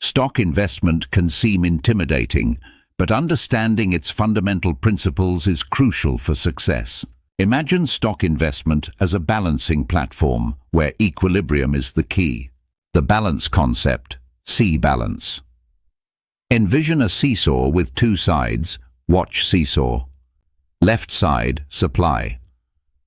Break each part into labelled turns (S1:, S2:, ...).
S1: Stock investment can seem intimidating, but understanding its fundamental principles is crucial for success. Imagine stock investment as a balancing platform where equilibrium is the key. The balance concept, C-balance. Envision a seesaw with two sides, watch Seesaw. Left side, supply,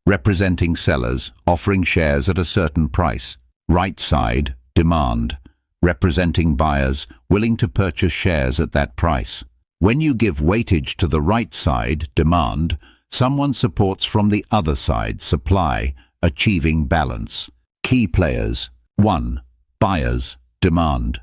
S1: representing sellers offering shares at a certain price. Right side, demand, representing buyers willing to purchase shares at that price. When you give weightage to the right side, demand, someone supports from the other side, supply, achieving balance. Key players. 1. Buyers, demand.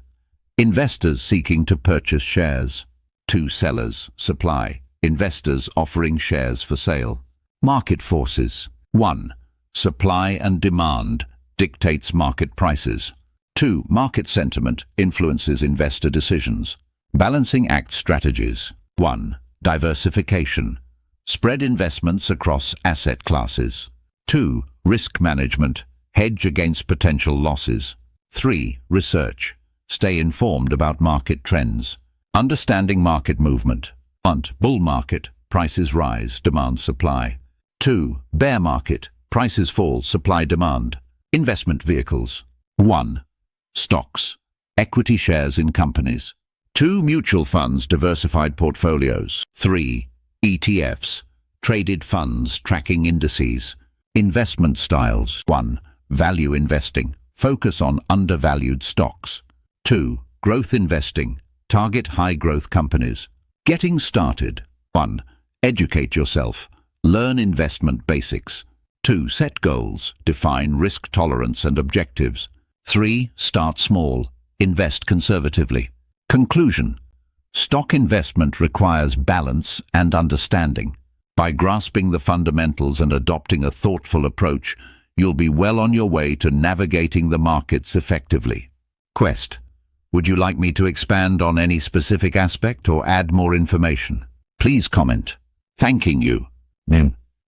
S1: Investors seeking to purchase shares. 2. Sellers, supply. Investors offering shares for sale. Market forces. 1. Supply and demand dictates market prices. 2. Market sentiment influences investor decisions. Balancing act strategies. 1. Diversification. Spread investments across asset classes. 2. Risk management. Hedge against potential losses. 3. Research. Stay informed about market trends. Understanding market movement. 1. Bull market. Prices rise, demand supply. 2. Bear market. Prices fall, supply demand. Investment vehicles. 1. Stocks. Equity shares in companies. 2. Mutual funds, diversified portfolios. 3. ETFs. Traded funds, tracking indices. Investment styles. 1. Value investing. Focus on undervalued stocks. 2. Growth investing. Target high-growth companies. Getting started. 1. Educate yourself. Learn investment basics. 2. Set goals. Define risk tolerance and objectives. 3. Start small. Invest conservatively. Conclusion. Stock investment requires balance and understanding. By grasping the fundamentals and adopting a thoughtful approach, you'll be well on your way to navigating the markets effectively. Quest. Would you like me to expand on any specific aspect or add more information? Please comment. Thanking you.